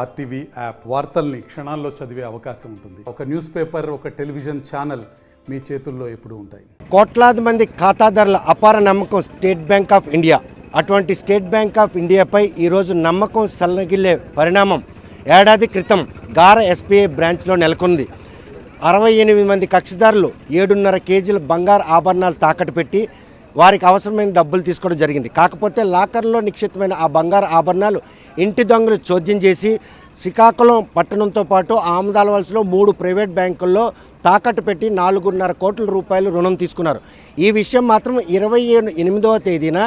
RTV app వార్తల్ని క్షణాల్లో చదివే అవకాశం ఉంటుంది. ఒక న్యూస్ పేపర్, ఒక టెలివిజన్ ఛానల్ మీ చేతుల్లో ఎప్పుడూ ఉంటాయి. కోట్లాది మంది ఖాతాదారుల అపార నమ్మకం స్టేట్ బ్యాంక్ ఆఫ్ ఇండియా. అటువంటి స్టేట్ బ్యాంక్ ఆఫ్ ఇండియాపై ఈరోజు నమ్మకం సన్నగిల్లే పరిణామం ఏడాది క్రితం గార ఎస్బీఐ బ్రాంచ్లో నెలకొంది. 68 మంది కక్షిదారులు 7.5 కేజీల బంగారు ఆభరణాలు తాకట్టు పెట్టి వారికి అవసరమైన డబ్బులు తీసుకోవడం జరిగింది. కాకపోతే లాకర్లో నిక్షిప్తమైన ఆ బంగారు ఆభరణాలు ఇంటి దొంగలు చోద్యం చేసి శ్రీకాకుళం పట్టణంతో పాటు ఆమదాలవలసలో 3 ప్రైవేట్ బ్యాంకుల్లో తాకట్టు పెట్టి 4.5 కోట్ల రూపాయలు రుణం తీసుకున్నారు. ఈ విషయం మాత్రం 28వ తేదీన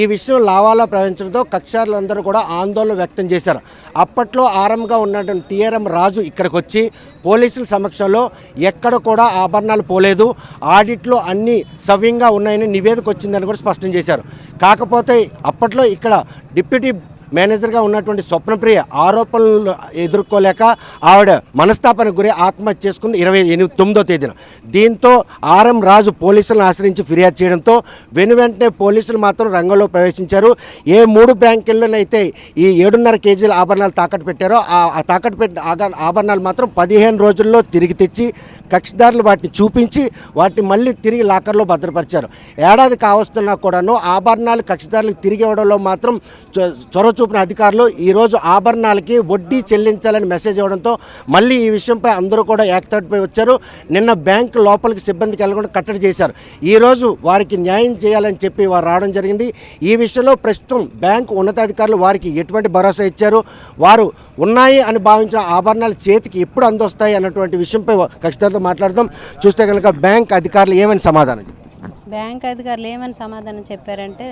ఈ విషయం లావాలా ప్రవహించడంతో కక్షారులందరూ కూడా ఆందోళన వ్యక్తం చేశారు. అప్పట్లో ఆరంగా ఉన్నటువంటి టీఆర్ఎం రాజు ఇక్కడికి వచ్చి పోలీసుల సమక్షంలో ఎక్కడ కూడా ఆభరణాలు పోలేదు, ఆడిట్లో అన్నీ సవ్యంగా ఉన్నాయని నివేదిక వచ్చిందని కూడా స్పష్టం చేశారు. కాకపోతే అప్పట్లో ఇక్కడ డిప్యూటీ మేనేజర్గా ఉన్నటువంటి స్వప్నప్రియ ఆరోపణలు ఎదుర్కోలేక ఆవిడ మనస్తాపానికి గురి ఆత్మహత్య చేసుకుంది 29వ తేదీన. దీంతో ఆర్ఎం రాజు పోలీసులను ఆశ్రయించి ఫిర్యాదు చేయడంతో వెంటనే పోలీసులు మాత్రం రంగంలో ప్రవేశించారు. ఏ 3 బ్యాంకుల్లోనైతే ఈ 7.5 కేజీల ఆభరణాలు తాకట్టు పెట్టారో ఆ తాకట్టు పెట్టిన ఆభరణాలు మాత్రం 15 రోజుల్లో తిరిగి తెచ్చి కక్షిదారులు వాటిని చూపించి వాటిని మళ్ళీ తిరిగి లాకర్లో భద్రపరిచారు. ఏడాది కావస్తున్నా కూడాను ఆభరణాలు కక్షిదారులకు తిరిగి ఇవ్వడంలో మాత్రం చొరవ చూపిన అధికారులు ఈరోజు ఆభరణాలకి వడ్డీ చెల్లించాలని మెసేజ్ ఇవ్వడంతో మళ్ళీ ఈ విషయంపై అందరూ కూడా ఏకతాటిపై వచ్చారు. నిన్న బ్యాంకు లోపలికి సిబ్బందికి వెళ్ళకుండా కట్టడి చేశారు. ఈరోజు వారికి న్యాయం చేయాలని చెప్పి వారు రావడం జరిగింది. ఈ విషయంలో ప్రస్తుతం బ్యాంకు ఉన్నతాధికారులు వారికి ఎటువంటి భరోసా ఇచ్చారు, వారు ఉన్నాయి అని భావించిన ఆభరణాలు చేతికి ఎప్పుడు అందొస్తాయి అన్నటువంటి విషయంపై ఖచ్చితంగా మాట్లాడదాం. చూస్తే కనుక బ్యాంక్ అధికారులు ఏమని సమాధానం చెప్పారంటే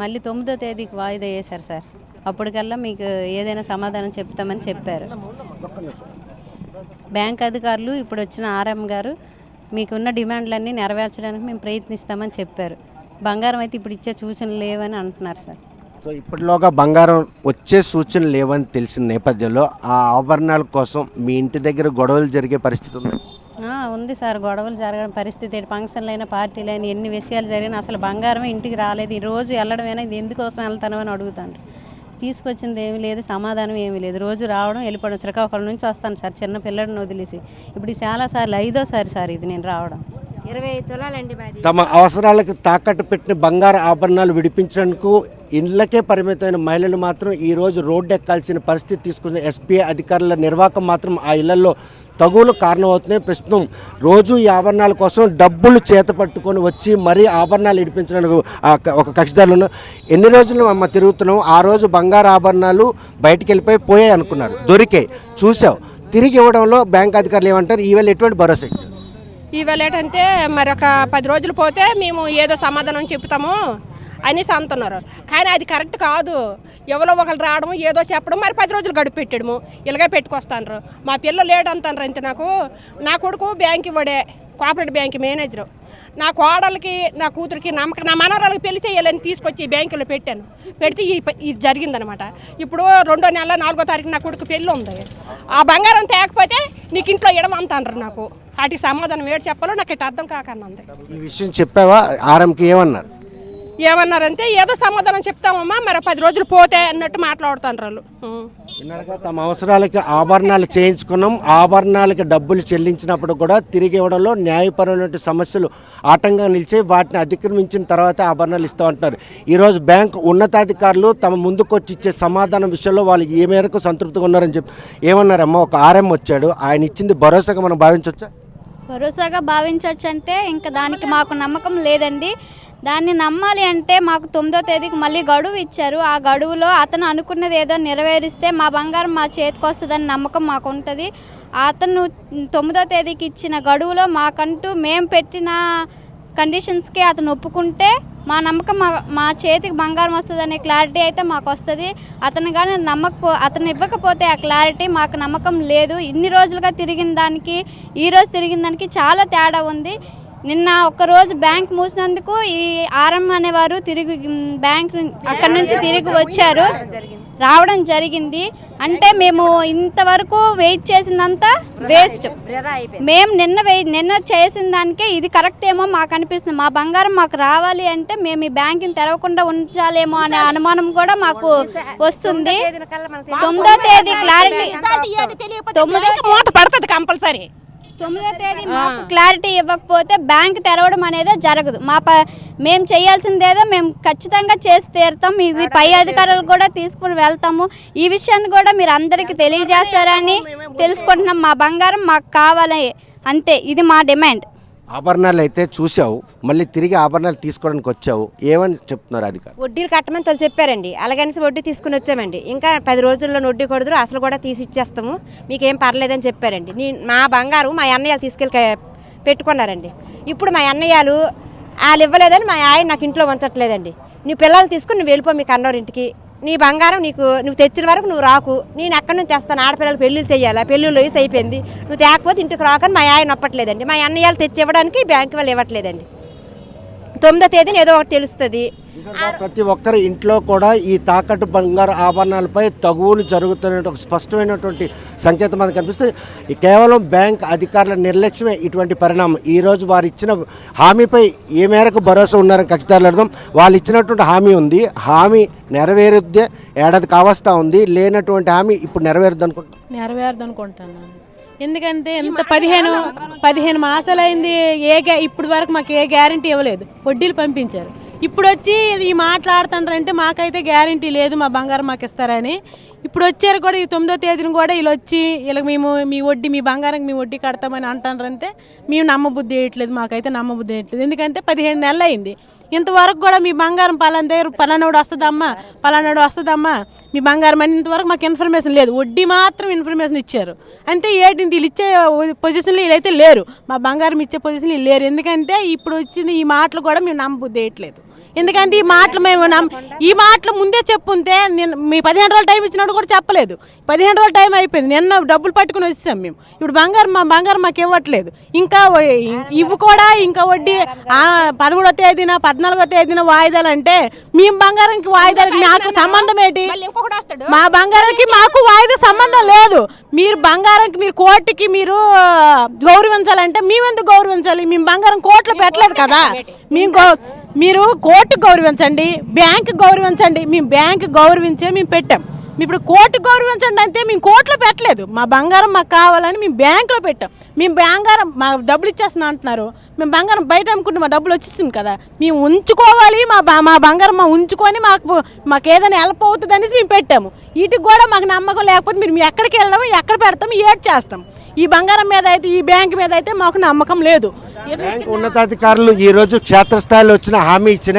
మళ్ళీ 9వ తేదీకి వాయిదా వేశారు సార్. అప్పటికల్లా మీకు ఏదైనా సమాధానం చెప్తామని చెప్పారు బ్యాంక్ అధికారులు. ఇప్పుడు వచ్చిన ఆర్ఎం గారు మీకున్న డిమాండ్లన్నీ నెరవేర్చడానికి మేము ప్రయత్నిస్తామని చెప్పారు. బంగారం అయితే ఇప్పుడు ఇచ్చే సూచనలు లేవని అంటున్నారు సార్. సో ఇప్పటిలోగా బంగారం వచ్చే సూచనలు లేవని తెలిసిన నేపథ్యంలో ఆ ఆభరణాల కోసం మీ ఇంటి దగ్గర గొడవలు జరిగే పరిస్థితి ఉంది సార్. గొడవలు జరగడం పరిస్థితి, ఫంక్షన్లు అయినా పార్టీలు అయినా ఎన్ని విషయాలు జరిగినా అసలు బంగారమే ఇంటికి రాలేదు. ఈ రోజు వెళ్ళడమైనా ఇది ఎందుకోసం వెళ్తాను అని అడుగుతాను. తీసుకొచ్చింది ఏమీ లేదు, సమాధానం ఏమీ లేదు. రోజు రావడం వెళ్ళిపోవడం. శ్రీకాకుళం నుంచి వస్తాను సార్ చిన్న పిల్లడిని వదిలేసి. ఇప్పుడు చాలాసార్లు 5వ సారి ఇది నేను రావడం. 25 తులాలండి. తమ అవసరాలకు తాకట్టు పెట్టిన బంగారు ఆభరణాలు విడిపించేందుకు ఇళ్లకే పరిమితమైన మహిళలు మాత్రం ఈరోజు రోడ్డు ఎక్కాల్సిన పరిస్థితి తీసుకున్న ఎస్బీఐ అధికారుల నిర్వాహకం మాత్రం ఆ ఇళ్లలో తగులు కారణమవుతున్నాయి. ప్రస్తుతం రోజు ఈ ఆభరణాల కోసం డబ్బులు చేత పట్టుకొని వచ్చి మరీ ఆభరణాలు ఇడిపించడానికి ఒక కక్షిదారులను ఎన్ని రోజులు అమ్మ తిరుగుతున్నాం. ఆ రోజు బంగారు ఆభరణాలు బయటికి వెళ్ళిపోయి పోయాయి అనుకున్నారు, దొరికాయి, చూసావు. తిరిగి ఇవ్వడంలో బ్యాంక్ అధికారులు ఏమంటారు, ఈవేళ ఎటువంటి భరోసా ఇచ్చారు? ఈవేళ ఏంటంటే మరొక 10 రోజులు పోతే మేము ఏదో సమాధానం చెప్తాము అనేసి అంటున్నారు. కానీ అది కరెక్ట్ కాదు. ఎవరో ఒకరు రావడం ఏదో చెప్పడం, మరి 10 రోజులు గడుపు పెట్టడము, ఇలాగే పెట్టుకొస్తాను. మా పిల్లలు లేడు అంటారు. అంతే నా కొడుకు బ్యాంక్ ఇవ్వడే, కోఆపరేటివ్ బ్యాంక్ మేనేజరు. నా కోడలకి నా కూతురికి నమ్మకం, నా మనవరాలకి పెళ్లి చేయాలని తీసుకొచ్చి బ్యాంకులో పెట్టాను. పెడితే ఇది జరిగిందనమాట. ఇప్పుడు 2వ నెల 4వ తారీఖు నా కొడుకు పెళ్ళి ఉంది. ఆ బంగారం తేకపోతే నీకు ఇంట్లో ఇడమంటారు. నాకు వాటికి సమాధానం ఏడు చెప్పాలో నాకు ఇటు అర్థం కాకనంది. ఈ విషయం చెప్పావా? ఆర్ఎంకి ఏమన్నారంటే ఏదో సమాధానం చెప్తామమ్మా, మరి 10 రోజులు పోతే అన్నట్టు మాట్లాడుతారు వాళ్ళు. తమ అవసరాలకి ఆభరణాలు చేయించుకున్నాం, ఆభరణాలకి డబ్బులు చెల్లించినప్పుడు కూడా తిరిగి ఇవ్వడంలో న్యాయపరమైన సమస్యలు ఆటంగా నిలిచి వాటిని అతిక్రమించిన తర్వాత ఆభరణాలు ఇస్తామంటున్నారు. ఈరోజు బ్యాంకు ఉన్నతాధికారులు తమ ముందుకు వచ్చి ఇచ్చే సమాధానం విషయంలో వాళ్ళు ఏ మేరకు సంతృప్తిగా ఉన్నారని చెప్పి ఏమన్నారమ్మా? ఒక ఆర్ఎం వచ్చాడు, ఆయన ఇచ్చింది భరోసాగా మనం భావించవచ్చా? భరోసాగా భావించవచ్చు అంటే ఇంకా దానికి మాకు నమ్మకం లేదండి. దాన్ని నమ్మాలి అంటే మాకు 9వ తేదీకి మళ్ళీ గడువు ఇచ్చారు. ఆ గడువులో అతను అనుకున్నది ఏదో నెరవేరిస్తే మా బంగారం మా చేతికి వస్తుందని నమ్మకం మాకు ఉంటుంది. అతను 9వ తేదీకి ఇచ్చిన గడువులో మాకంటూ మేము పెట్టిన కండిషన్స్కి అతను ఒప్పుకుంటే మా నమ్మకం మా చేతికి బంగారం వస్తుందనే క్లారిటీ అయితే మాకు వస్తుంది. అతను కానీ అతను ఇవ్వకపోతే ఆ క్లారిటీ మాకు నమ్మకం లేదు. ఇన్ని రోజులుగా తిరిగిన దానికి ఈరోజు తిరిగిన దానికి చాలా తేడా ఉంది. నిన్న ఒక్కరోజు బ్యాంక్ మూసినందుకు ఈ ఆర్ఎం అనేవారు తిరిగి బ్యాంక్ అక్కడి నుంచి తిరిగి వచ్చారు. రావడం జరిగింది. అంటే మేము ఇంతవరకు వెయిట్ చేసిందంతా వేస్ట్. మేము నిన్న చేసిన దానికే ఇది కరెక్ట్ ఏమో మాకు అనిపిస్తుంది. మా బంగారం మాకు రావాలి అంటే మేము ఈ బ్యాంకుని తెరవకుండా ఉంచాలేమో అనే అనుమానం కూడా మాకు వస్తుంది. 9వ తేదీ క్లారిటీ 9వ తేదీ మాకు క్లారిటీ ఇవ్వకపోతే బ్యాంక్ తెరవడం అనేది జరగదు. మేము చేయాల్సిందేదో మేము ఖచ్చితంగా చేసి తీరుతాం. ఇది పై అధికారులు కూడా తీసుకుని వెళ్తాము. ఈ విషయాన్ని కూడా మీరు అందరికీ తెలియజేస్తారని తెలుసుకుంటున్నాం. మా బంగారం మాకు కావాలి అంతే, ఇది మా డిమాండ్. ఆభరణాలు అయితే చూసావు, మళ్ళీ తిరిగి ఆభరణాలు తీసుకోవడానికి వచ్చావు, ఏమని చెప్తున్నారు అధికారులు? వడ్డీలు కట్టమని తోలు చెప్పారండి. అలాగనేసి వడ్డీ తీసుకుని వచ్చామండి. ఇంకా 10 రోజుల్లో వడ్డీ కొడదురు, అసలు కూడా తీసి ఇచ్చేస్తాము, మీకేం పర్లేదని చెప్పారండి. మా బంగారు మా అన్నయ్యలు తీసుకెళ్ళి పెట్టుకున్నారండి. ఇప్పుడు మా అన్నయ్యలు వాళ్ళు ఇవ్వలేదని మా ఆయన నాకు ఇంట్లో ఉంచట్లేదండి. నీ పిల్లల్ని తీసుకుని నువ్వు వెళ్ళిపో మీ కన్నోరింటికి, నీ బంగారం నువ్వు తెచ్చిన వరకు నువ్వు రాకు, నేను ఎక్కడి నుంచి తెస్తాను, ఆడపిల్లలు పెళ్ళిళ్ళు చేయాలా, పెళ్ళిళ్ళు వయసు అయిపోయింది, నువ్వు తేకపోతే ఇంటికి రాకని మా ఆయన నప్పట్లేదండి. మా అన్నయ్యలు తెచ్చి ఇవ్వడానికి బ్యాంకు వాళ్ళు ఇవ్వట్లేదండి. 9వ తేదీని ఏదో ఒకటి తెలుస్తుంది. ప్రతి ఒక్కరి ఇంట్లో కూడా ఈ తాకట్టు బంగారు ఆభరణాలపై తగువులు జరుగుతున్న ఒక స్పష్టమైనటువంటి సంకేతం మనకు కనిపిస్తుంది. కేవలం బ్యాంక్ అధికారుల నిర్లక్ష్యమే ఇటువంటి పరిణామం. ఈరోజు వారు ఇచ్చిన హామీపై ఏ మేరకు భరోసా ఉన్నారని ఖచ్చితంగా అర్థం. వాళ్ళు ఇచ్చినటువంటి హామీ ఉంది, హామీ నెరవేరుద్దే, ఏడాది కావస్తా ఉంది. లేనటువంటి హామీ ఇప్పుడు నెరవేరుద్ది అనుకుంటున్నాను. ఎందుకంటే ఎంత 15 మాసాలు అయింది, ఇప్పుడు వరకు మాకు ఏ గ్యారంటీ ఇవ్వలేదు. వడ్డీలు పంపించారు. ఇప్పుడు వచ్చి ఈ మాట్లాడుతుంటారంటే మాకైతే గ్యారంటీ లేదు మా బంగారం మాకు ఇస్తారని. ఇప్పుడు వచ్చారు కూడా ఈ 9వ తేదీని కూడా వీళ్ళు వచ్చి వీళ్ళకి మేము మీ బంగారంకి మీ వడ్డీ కడతామని అంటారంటే మేము నమ్మబుద్ధి వేయట్లేదు. మాకైతే నమ్మబుద్ధి వేయట్లేదు. ఎందుకంటే 15 నెలలు అయింది, ఇంతవరకు కూడా మీ బంగారం పలానా దగ్గర పలానాడు వస్తుందమ్మా మీ బంగారం అని ఇంతవరకు మాకు ఇన్ఫర్మేషన్ లేదు. వడ్డీ మాత్రం ఇన్ఫర్మేషన్ ఇచ్చారు అంతే. వీళ్ళు ఇచ్చే పొజిషన్లో వీళ్ళైతే లేరు, మా బంగారం ఇచ్చే పొజిషన్లో లేరు. ఎందుకంటే ఇప్పుడు వచ్చింది ఈ మాటలు కూడా మేము నమ్మబుద్ధి వేయట్లేదు. ఎందుకంటే ఈ మాటలు ముందే చెప్పుంటే మీ 15 రోజులు టైం ఇచ్చినట్టు కూడా చెప్పలేదు. 15 రోజులు టైం అయిపోయింది, నిన్న డబ్బులు పట్టుకుని వచ్చాం మేము. ఇప్పుడు మా బంగారం మాకు ఇవ్వట్లేదు. ఇంకా ఇవి కూడా ఇంకా వడ్డీ 13వ తేదీన 14వ తేదీన వాయిదాలు అంటే మేము బంగారంకి వాయిదాలకి మాకు సంబంధం ఏంటి? మా బంగారానికి మాకు వాయిదా సంబంధం లేదు. మీరు బంగారానికి మీరు కోర్టుకి మీరు గౌరవించాలంటే మేమెందుకు గౌరవించాలి? మేము బంగారం కోర్టులో పెట్టలేదు కదా. మీరు కోర్టు గౌరవించండి, బ్యాంకు గౌరవించండి. మేము బ్యాంకు గౌరవించే మేము పెట్టాం. ఇప్పుడు కోర్టు గౌరవించండి అంటే మేము కోర్టులో పెట్టలేదు. మా బంగారం మాకు కావాలని మేము బ్యాంకులో పెట్టాం. మేము బంగారం మా డబ్బులు ఇచ్చేస్తున్నాం అంటున్నారు. మేము బంగారం బయట అమ్ముకుంటే మా డబ్బులు వచ్చేస్తుంది కదా. మేము ఉంచుకోవాలి, మా బంగారం ఉంచుకొని మాకు ఏదైనా హెల్ప్ అవుతుంది అనేసి మేము పెట్టాము. వీటికి కూడా మాకు నమ్మకం లేకపోతే మీరు ఎక్కడికి వెళ్దాము, ఎక్కడ పెడతాము, ఏడ్ చేస్తాం. ఈ బంగారం మీద అయితే ఈ బ్యాంక్ మీద అయితే మాకు నమ్మకం లేదు. ఉన్నతాధికారులు ఈరోజు క్షేత్రస్థాయిలో వచ్చిన హామీ ఇచ్చిన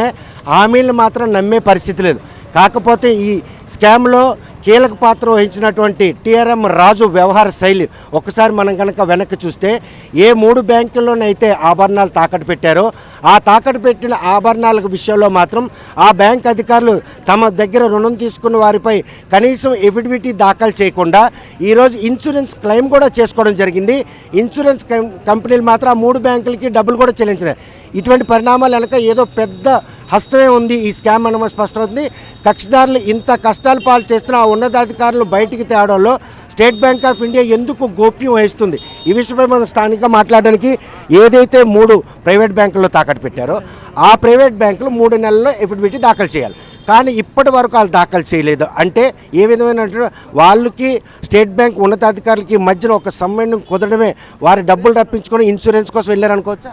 హామీలను మాత్రం నమ్మే పరిస్థితి లేదు. కాకపోతే ఈ స్కామ్లో కీలక పాత్ర వహించినటువంటి టీఆర్ఎం రాజు వ్యవహార శైలి ఒకసారి మనం కనుక వెనక్కి చూస్తే ఏ 3 బ్యాంకుల్లోనైతే ఆభరణాలు తాకట్టు పెట్టారో ఆ తాకట్టు పెట్టిన ఆభరణాల విషయంలో మాత్రం ఆ బ్యాంక్ అధికారులు తమ దగ్గర రుణం తీసుకున్న వారిపై కనీసం ఎఫిడవిటీ దాఖలు చేయకుండా ఈరోజు ఇన్సూరెన్స్ క్లెయిమ్ కూడా చేసుకోవడం జరిగింది. ఇన్సూరెన్స్ కంపెనీలు మాత్రం ఆ 3 బ్యాంకులకి డబ్బులు కూడా చెల్లించినాయి. ఇటువంటి పరిణామాలు వెనక ఏదో పెద్ద హస్తమే ఉంది ఈ స్కామ్ అనమాట స్పష్టమవుతుంది. కక్షిదారులు ఇంత కష్టాలు పాలు చేస్తున్న ఆ ఉన్నతాధికారులు బయటికి తేవడంలో స్టేట్ బ్యాంక్ ఆఫ్ ఇండియా ఎందుకు గోప్యం వహిస్తుంది? ఈ విషయంపై మనం స్థానికంగా మాట్లాడడానికి ఏదైతే 3 ప్రైవేట్ బ్యాంకుల్లో తాకట్టు పెట్టారో ఆ ప్రైవేట్ బ్యాంకులు 3 నెలల్లో ఎఫిడవిటీ దాఖలు చేయాలి. కానీ ఇప్పటి వరకు వాళ్ళు దాఖలు చేయలేదు. అంటే ఏ విధమైన వాళ్ళకి స్టేట్ బ్యాంక్ ఉన్నతాధికారులకి మధ్యన ఒక సమ్మేళనం కుదరడమే వారి డబ్బులు రప్పించుకొని ఇన్సూరెన్స్ కోసం వెళ్ళారనుకోవచ్చా?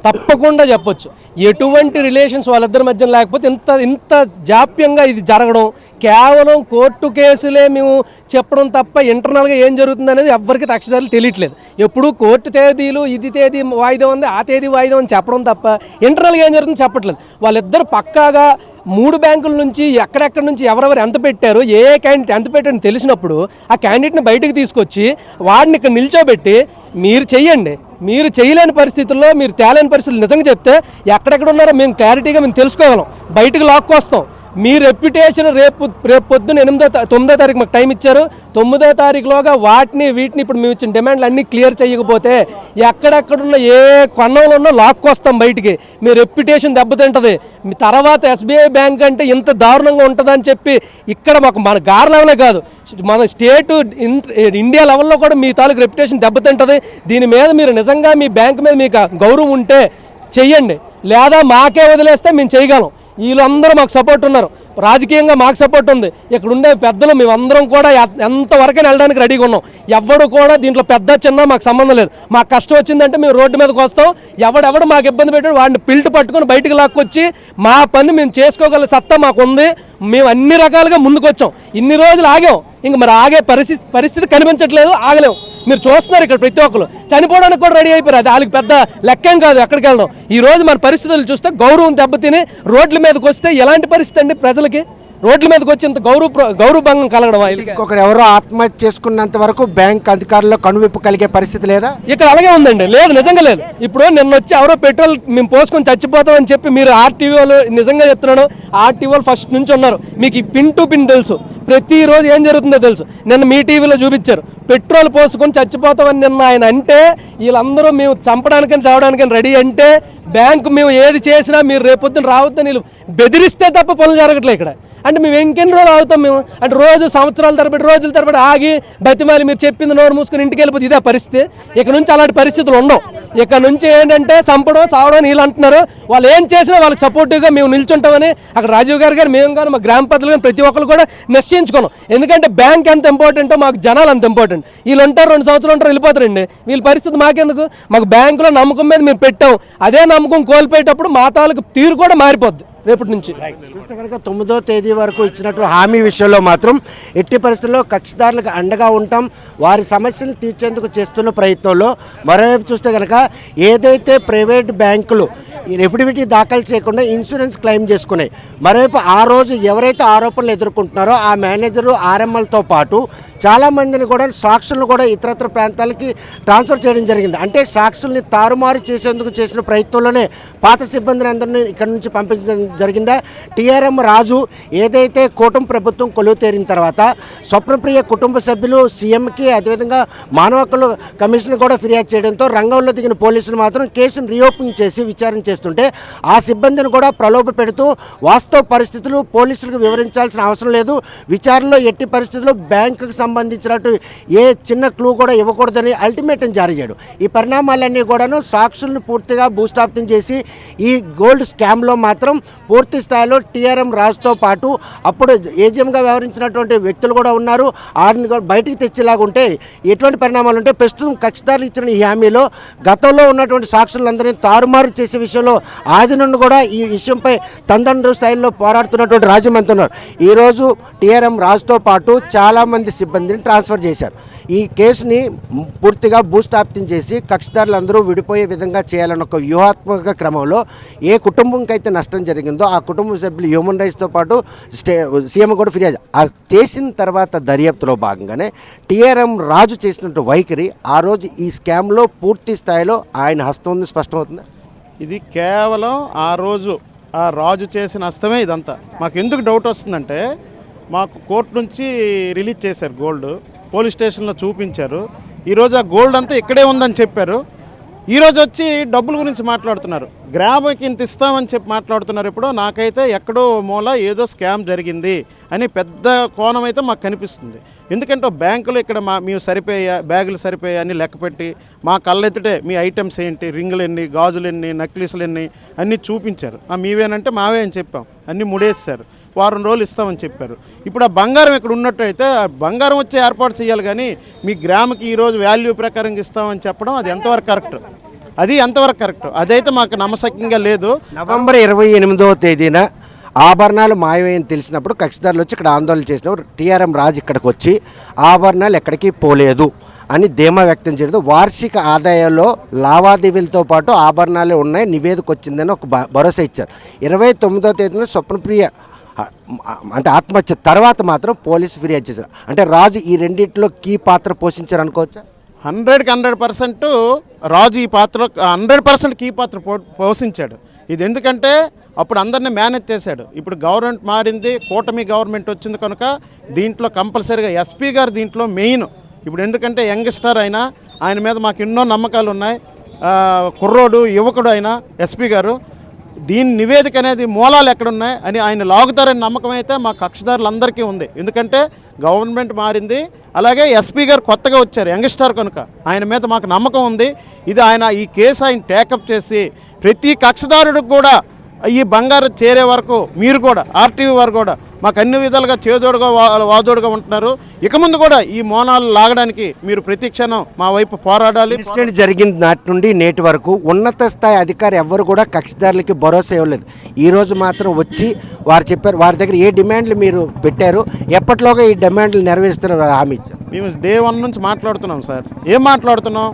తప్పకుండా చెప్పొచ్చు. ఎటువంటి రిలేషన్స్ వాళ్ళిద్దరి మధ్య లేకపోతే ఇంత జాప్యంగా ఇది జరగడం కేవలం కోర్టు కేసులే మేము చెప్పడం తప్ప ఇంటర్నల్గా ఏం జరుగుతుంది అనేది ఎవ్వరికి తక్షదారులు తెలియట్లేదు. ఎప్పుడు కోర్టు తేదీలు ఇది తేదీ వాయిదా ఉంది ఆ తేదీ వాయిదా అని చెప్పడం తప్ప ఇంటర్నల్గా ఏం జరుగుతుందో చెప్పట్లేదు. వాళ్ళిద్దరు పక్కాగా 3 బ్యాంకుల నుంచి ఎక్కడెక్కడి నుంచి ఎవరెవరు ఎంత పెట్టారో ఏ క్యాండిడేట్ ఎంత పెట్టారని తెలిసినప్పుడు ఆ క్యాండిడేట్ని బయటకు తీసుకొచ్చి వాడిని ఇక్కడ నిల్చోబెట్టి మీరు చెయ్యండి, మీరు చేయలేని పరిస్థితుల్లో మీరు తేలేని పరిస్థితులు నిజంగా చెప్తే ఎక్కడెక్కడ ఉన్నారో మేము క్లారిటీగా మేము తెలుసుకోగలం, బయటకు లాక్కొస్తాం. మీ రెప్యుటేషన్ రేపు పొద్దున్న 9వ తారీఖు మాకు టైం ఇచ్చారు. 9వ తారీఖులోగా వీటిని ఇప్పుడు మేము ఇచ్చిన డిమాండ్లు అన్నీ క్లియర్ చేయకపోతే ఎక్కడెక్కడున్న ఏ కొన్నంలో ఉన్నా లాక్కొస్తాం బయటికి. మీ రెప్యుటేషన్ దెబ్బతింటది. మీ తర్వాత ఎస్బీఐ బ్యాంక్ అంటే ఇంత దారుణంగా ఉంటుందని చెప్పి ఇక్కడ మన గార్ లెవెలే కాదు, మన స్టేటు ఇండియా లెవెల్లో కూడా మీ తాలూకు రెప్యుటేషన్ దెబ్బతింటది. దీని మీద మీరు నిజంగా మీ బ్యాంక్ మీద మీకు గౌరవం ఉంటే చెయ్యండి, లేదా మాకే వదిలేస్తే మేము చేయగలం. వీళ్ళందరూ మాకు సపోర్ట్ ఉన్నారు, రాజకీయంగా మాకు సపోర్ట్ ఉంది. ఇక్కడ ఉండే పెద్దలు మేమందరం కూడా ఎంతవరకు వెళ్ళడానికి రెడీగా ఉన్నాం. ఎవడు కూడా దీంట్లో పెద్ద చిన్న మాకు సంబంధం లేదు. మాకు కష్టం వచ్చిందంటే మేము రోడ్డు మీదకి వస్తాం. ఎవడెవడు మాకు ఇబ్బంది పెట్టాడు వాడిని పిల్టు పట్టుకొని బయటకు లాక్కొచ్చి మా పని మేము చేసుకోగల సత్తా మాకు ఉంది. మేము అన్ని రకాలుగా ముందుకు వచ్చాం. ఇన్ని రోజులు ఆగాం, ఇంక మరి ఆగే పరిస్థితి కనిపించట్లేదు, ఆగలేము. మీరు చూస్తున్నారు ఇక్కడ ప్రతి ఒక్కరు చనిపోవడానికి కూడా రెడీ అయిపోయారు. అది వాళ్ళకి పెద్ద లెక్కేం కాదు ఎక్కడికి వెళ్ళడం. ఈ రోజు మన పరిస్థితులు చూస్తే గౌరవం దెబ్బతిని రోడ్ల మీదకి వస్తే ఎలాంటి పరిస్థితి అండి? ప్రజలకి రోడ్ల మీదకి వచ్చి ఇంత గౌరవ భంగం కలగడం. ఇంకొకరు ఎవరో ఆత్మహత్య చేసుకున్నంత వరకు బ్యాంక్ అధికారుల్లో కనువిప్పు కలిగే పరిస్థితి లేదా? ఇక్కడ అలాగే ఉందండి. లేదు, నిజంగా లేదు. ఇప్పుడు నిన్న వచ్చి ఎవరో పెట్రోల్ మేము పోసుకొని చచ్చిపోతామని చెప్పి మీరు ఆర్టీఓలు, నిజంగా చెప్తున్నాను, ఆర్టీఓలు ఫస్ట్ నుంచి ఉన్నారు. మీకు పిన్ టు పిన్ తెలుసు, ప్రతిరోజు ఏం జరుగుతుందో తెలుసు. నిన్న మీ టీవీలో చూపించారు పెట్రోల్ పోసుకొని చచ్చిపోతామని నిన్న ఆయన అంటే, వీళ్ళందరూ మేము చంపడానికని చావడానికని రెడీ అంటే బ్యాంకు మేము ఏది చేసినా మీరు రేపొద్దున రావద్దని వీళ్ళు బెదిరిస్తే తప్ప పనులు జరగట్లేదు ఇక్కడ. అంటే మేము ఇంకెన్ని రోజులు ఆగుతాం? మేము అంటే రోజు సంవత్సరాల తరబడి రోజుల తరబడి ఆగి బతిమాలి మీరు చెప్పింది నోరు మూసుకొని ఇంటికి వెళ్ళిపోతే ఇదే పరిస్థితి. ఇక నుంచి అలాంటి పరిస్థితులు ఉండవు. ఇక నుంచి ఏంటంటే చంపడం చావడం వీళ్ళు అంటున్నారు. వాళ్ళు ఏం చేసినా వాళ్ళకి సపోర్టివ్గా మేము నిల్చుంటామని అక్కడ రాజీవ్ గారు కానీ మేము కానీ మా గ్రామ పెద్దలు కానీ ప్రతి ఒక్కరు కూడా నిశ్చయించుకున్నాం. ఎందుకంటే బ్యాంక్ ఎంత ఇంపార్టెంటో మాకు జనాలు అంత ఇంపార్టెంట్. వీళ్ళు ఉంటారు, 2 సంవత్సరాలు ఉంటారు, వెళ్ళిపోతారండి. వీళ్ళ పరిస్థితి మాకెందుకు? మాకు బ్యాంకులో నమ్మకం మీద మేము పెట్టాం. అదే నమ్మకం కోల్పోయేటప్పుడు మా తాలూకు తీరు కూడా మారిపోద్ది రేపటి నుంచి. చూస్తే కనుక 9వ తేదీ వరకు ఇచ్చినట్టు హామీ విషయంలో మాత్రం ఎట్టి పరిస్థితుల్లో కక్షిదారులకు అండగా ఉంటాం, వారి సమస్యను తీర్చేందుకు చేస్తున్న ప్రయత్నంలో మరోవైపు చూస్తే కనుక ఏదైతే ప్రైవేట్ బ్యాంకులు ఎఫిడవిటీ దాఖలు చేయకుండా ఇన్సూరెన్స్ క్లెయిమ్ చేసుకున్నాయి, మరోవైపు ఆ రోజు ఎవరైతే ఆరోపణలు ఎదుర్కొంటున్నారో ఆ మేనేజరు ఆర్ఎంఎల్తో పాటు చాలామందిని కూడా సాక్షులను కూడా ఇతరత్ర ప్రాంతాలకి ట్రాన్స్ఫర్ చేయడం జరిగింది. అంటే సాక్షుల్ని తారుమారు చేసేందుకు చేసిన ప్రయత్నంలోనే పాత సిబ్బందిని అందరినీ ఇక్కడ నుంచి పంపించడం జరిగిందా? టీఆర్ఎం రాజు ఏదైతే కూటమి ప్రభుత్వం కొలువు తీరిన తర్వాత స్వప్నప్రియ కుటుంబ సభ్యులు సీఎంకి అదేవిధంగా మానవ హక్కుల కమిషన్ కూడా ఫిర్యాదు చేయడంతో రంగంలో దిగిన పోలీసులు మాత్రం కేసును రీఓపెన్ చేసి విచారణ చేస్తుంటే ఆ సిబ్బందిని కూడా ప్రలోభ పెడుతూ వాస్తవ పరిస్థితులు పోలీసులకు వివరించాల్సిన అవసరం లేదు, విచారణలో ఎట్టి పరిస్థితుల్లో బ్యాంకుకు సంబంధించినట్టు ఏ చిన్న క్లూ కూడా ఇవ్వకూడదని అల్టిమేటం జారీ చేయడం. ఈ పరిణామాలన్నీ కూడాను సాక్షులను పూర్తిగా భూస్థాపితం చేసి ఈ గోల్డ్ స్కామ్లో మాత్రం పూర్తి స్థాయిలో టీఆర్ఎం రాజుతో పాటు అప్పుడు ఏజీఎంగా వ్యవహరించినటువంటి వ్యక్తులు కూడా ఉన్నారు. వారిని కూడా బయటికి తెచ్చేలాగా ఉంటే ఎటువంటి పరిణామాలు ఉంటే ప్రస్తుతం కక్షిదారులు ఇచ్చిన ఈ హామీలో గతంలో ఉన్నటువంటి సాక్షులందరినీ తారుమారు చేసే విషయంలో ఆది నుండి కూడా ఈ విషయంపై తందండ్రు స్థాయిలో పోరాడుతున్నటువంటి రాజ్యం అంటున్నారు. ఈరోజు టీఆర్ఎం రాజుతో పాటు చాలామంది సిబ్బందిని ట్రాన్స్ఫర్ చేశారు. ఈ కేసుని పూర్తిగా భూస్థాపితం చేసి కక్షిదారులందరూ విడిపోయే విధంగా చేయాలన్న ఒక వ్యూహాత్మక క్రమంలో ఏ కుటుంబంకైతే నష్టం జరిగిందో ఆ కుటుంబ సభ్యులు హ్యూమన్ రైట్స్తో పాటు సీఎం కూడా ఫిర్యాదు చేసిన తర్వాత దర్యాప్తులో భాగంగానే టీఆర్ఎం రాజు చేసినట్టు వైఖరి ఆ రోజు ఈ స్కామ్లో పూర్తి స్థాయిలో ఆయన హస్తం ఉంది స్పష్టమవుతుంది. ఇది కేవలం ఆ రోజు ఆ రాజు చేసిన హస్తమే ఇదంతా. మాకు ఎందుకు డౌట్ వస్తుందంటే మాకు కోర్టు నుంచి రిలీజ్ చేశారు గోల్డ్, పోలీస్ స్టేషన్లో చూపించారు. ఈరోజు ఆ గోల్డ్ అంతా ఇక్కడే ఉందని చెప్పారు. ఈరోజు వచ్చి డబ్బుల గురించి మాట్లాడుతున్నారు, గ్రామకి ఇంత ఇస్తామని చెప్పి మాట్లాడుతున్నారు. ఇప్పుడు నాకైతే ఎక్కడో మూల ఏదో స్కామ్ జరిగింది అని పెద్ద కోణం అయితే మాకు కనిపిస్తుంది. ఎందుకంటే బ్యాంకులో ఇక్కడ మేము సరిపోయా బ్యాగులు సరిపోయా అని లెక్కపెట్టి మా కళ్ళెత్తుటే మీ ఐటమ్స్ ఏంటి, రింగులు ఎన్ని, గాజులు ఎన్ని, నెక్లెస్లు ఎన్ని అన్నీ చూపించారు. మీవేనంటే మావే అని చెప్పాం, అన్నీ ముడేస్తారు. వారం రోజులు ఇస్తామని చెప్పారు. ఇప్పుడు ఆ బంగారం ఇక్కడ ఉన్నట్టయితే ఆ బంగారం వచ్చి ఏర్పాటు చేయాలి, కానీ మీ గ్రామకి ఈరోజు వాల్యూ ప్రకారం ఇస్తామని చెప్పడం అది ఎంతవరకు కరెక్ట్? అది ఎంతవరకు కరెక్ట్? అదైతే మాకు నమ్మశక్యంగా లేదు. నవంబర్ 28వ తేదీన ఆభరణాలు మాయమని తెలిసినప్పుడు కక్షిదారులు వచ్చి ఇక్కడ ఆందోళన చేసినప్పుడు టీఆర్ఎం రాజు ఇక్కడికి వచ్చి ఆభరణాలు ఎక్కడికి పోలేదు అని ధీమా వ్యక్తం చేయడం, వార్షిక ఆదాయంలో లావాదేవీలతో పాటు ఆభరణాలు ఉన్నాయి, నివేదిక వచ్చిందని ఒక భరోసా ఇచ్చారు. 29వ తేదీన స్వప్నప్రియ అంటే ఆత్మహత్య తర్వాత మాత్రం పోలీసు ఫిర్యాదు చేశారు. అంటే రాజు ఈ రెండింటిలో కీ పాత్ర పోషించారు అనుకోవచ్చా? 100% రాజు ఈ పాత్ర 100% కీ పాత్ర పోషించాడు. ఇది ఎందుకంటే అప్పుడు అందరినీ మేనేజ్ చేశాడు. ఇప్పుడు గవర్నమెంట్ మారింది, కూటమి గవర్నమెంట్ వచ్చింది కనుక దీంట్లో కంపల్సరీగా ఎస్పీ గారు దీంట్లో మెయిన్. ఇప్పుడు ఎందుకంటే యంగ్స్టర్ అయినా ఆయన మీద మాకు ఎన్నో నమ్మకాలు ఉన్నాయి. కుర్రోడు యువకుడు అయినా ఎస్పీ గారు దీని నివేదిక అనేది మూలాలు ఎక్కడున్నాయి అని ఆయన లాగుతారని నమ్మకం అయితే మా కక్షదారులందరికీ ఉంది. ఎందుకంటే గవర్నమెంట్ మారింది, అలాగే ఎస్పీ గారు కొత్తగా వచ్చారు యంగ్స్టర్ కనుక ఆయన మీద మాకు నమ్మకం ఉంది. ఇది ఈ కేసు ఆయన టేకప్ చేసి ప్రతి కక్షదారుడికి కూడా ఈ బంగారు చేరే వరకు మీరు కూడా ఆర్టీవీ వారు కూడా మాకు అన్ని విధాలుగా చేదోడుగా వాదోడుగా ఉంటున్నారు. ఇక ముందు కూడా ఈ మోనాలు లాగడానికి మీరు ప్రతి క్షణం మా వైపు పోరాడాలి. ఇన్సిడెంట్ జరిగిన నాటి నుండి నేటి వరకు ఉన్నత స్థాయి అధికారి ఎవ్వరు కూడా కక్షిదారులకి భరోసా ఇవ్వలేదు. ఈరోజు మాత్రం వచ్చి వారు చెప్పారు వారి దగ్గర ఏ డిమాండ్లు మీరు పెట్టారు, ఎప్పటిలోగా ఈ డిమాండ్లు నెరవేరుస్తున్నారు హామీ ఇచ్చారు. మేము డే 1 నుంచి మాట్లాడుతున్నాం సార్. ఏం మాట్లాడుతున్నాం?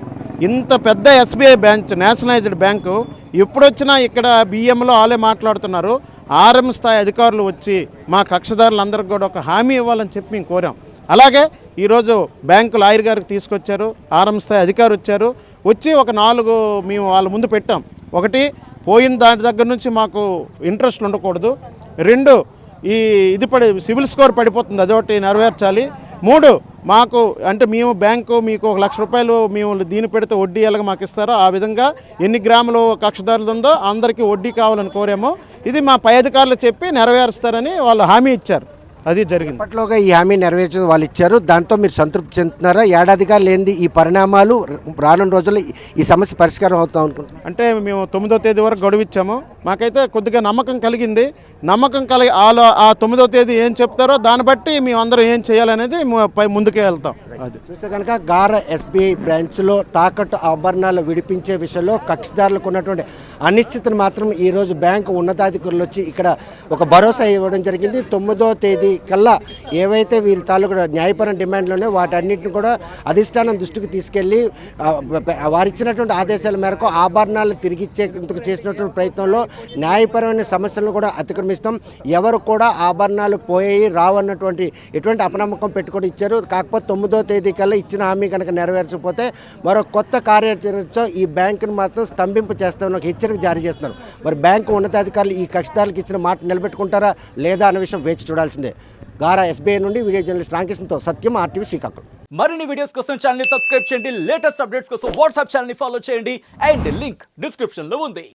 ఇంత పెద్ద ఎస్బీఐ బ్యాంక్, నేషనలైజ్డ్ బ్యాంకు, ఎప్పుడొచ్చినా ఇక్కడ బియ్యంలో వాళ్ళే మాట్లాడుతున్నారు. ఆర్ఎం స్థాయి అధికారులు వచ్చి మా కక్షదారులందరికీ కూడా ఒక హామీ ఇవ్వాలని చెప్పి మేము కోరాం. అలాగే ఈరోజు బ్యాంకు లాయర్ గారికి తీసుకొచ్చారు, ఆర్ఎం స్థాయి అధికారి వచ్చారు. వచ్చి ఒక 4 మేము వాళ్ళ ముందు పెట్టాం. ఒకటి, పోయిన దాని దగ్గర నుంచి మాకు ఇంట్రెస్ట్ ఉండకూడదు. 2, ఇది సివిల్ స్కోర్ పడిపోతుంది, అదొకటి నెరవేర్చాలి. 3, మాకు అంటే మేము బ్యాంకు మీకు 1 లక్ష రూపాయలు మేము దీని పెడితే వడ్డీ ఎలాగ మాకు ఇస్తారో ఆ విధంగా ఎన్ని గ్రాములు కక్షదారులు ఉందో అందరికీ వడ్డీ కావాలని కోరాము. ఇది మా పై అధికారులు చెప్పి నెరవేరుస్తారని వాళ్ళు హామీ ఇచ్చారు. అది జరిగింది. అప్పట్లోగా ఈ హామీ నెరవేర్చడం వాళ్ళు ఇచ్చారు. దాంతో మీరు సంతృప్తి చెందుతున్నారా? ఏడాదిగా లేనిది ఈ పరిణామాలు రానున్న రోజుల్లో ఈ సమస్య పరిష్కారం అవుతాం అనుకుంటున్నాం. అంటే మేము 9వ తేదీ వరకు గడువు ఇచ్చాము. మాకైతే కొద్దిగా నమ్మకం కలిగింది. నమ్మకం కలిగి ఆ 9వ తేదీ ఏం చెప్తారో దాన్ని బట్టి మేమందరం ఏం చేయాలనేది ముందుకే వెళ్తాం. అది చూస్తే కనుక గార ఎస్బీఐ బ్రాంచ్లో తాకట్టు ఆభరణాలు విడిపించే విషయంలో కక్షిదారులకు ఉన్నటువంటి అనిశ్చితను మాత్రం ఈరోజు బ్యాంకు ఉన్నతాధికారులు వచ్చి ఇక్కడ ఒక భరోసా ఇవ్వడం జరిగింది. 9వ తేదీ కల్లా ఏవైతే వీరి తాలూకు న్యాయపరమైన డిమాండ్లు ఉన్నాయో వాటన్నిటిని కూడా అధిష్టానం దృష్టికి తీసుకెళ్లి వారిచ్చినటువంటి ఆదేశాల మేరకు ఆభరణాలు తిరిగిచ్చేందుకు చేసినటువంటి ప్రయత్నంలో న్యాయపరమైన సమస్యలను కూడా అతిక్రమిస్తాం. ఎవరు కూడా ఆభరణాలు పోయి రావన్నటువంటి ఎటువంటి అపనమ్మకం పెట్టుకొని ఇచ్చారు. కాకపోతే 9వ తేదీ కల్లా ఇచ్చిన హామీ కనుక నెరవేర్చకపోతే మరో కొత్త కార్యాచరణతో ఈ బ్యాంకును మాత్రం స్తంభింపు చేస్తామని ఒక హెచ్చరిక జారీ చేస్తున్నారు. మరి బ్యాంకు ఉన్నతాధికారులు ఈ కక్షదారులకు ఇచ్చిన మాట నిలబెట్టుకుంటారా లేదా అన్న విషయం వేచి చూడాల్సిందే. గారా ఎస్బీఐ నుండి వీడియో జర్నలిస్ట్ రామకృష్ణతో సత్యం, ఆర్టీవీ శ్రీకాకుళం. మరిన్ని వీడియోస్ కోసం ఛానల్ ని సబ్స్క్రైబ్ చేయండి. లేటెస్ట్ అప్డేట్స్ కోసం వాట్సాప్ ఛానల్ ని ఫాలో చేయండి. అండ్ లింక్ డిస్క్రిప్షన్ లో ఉంది.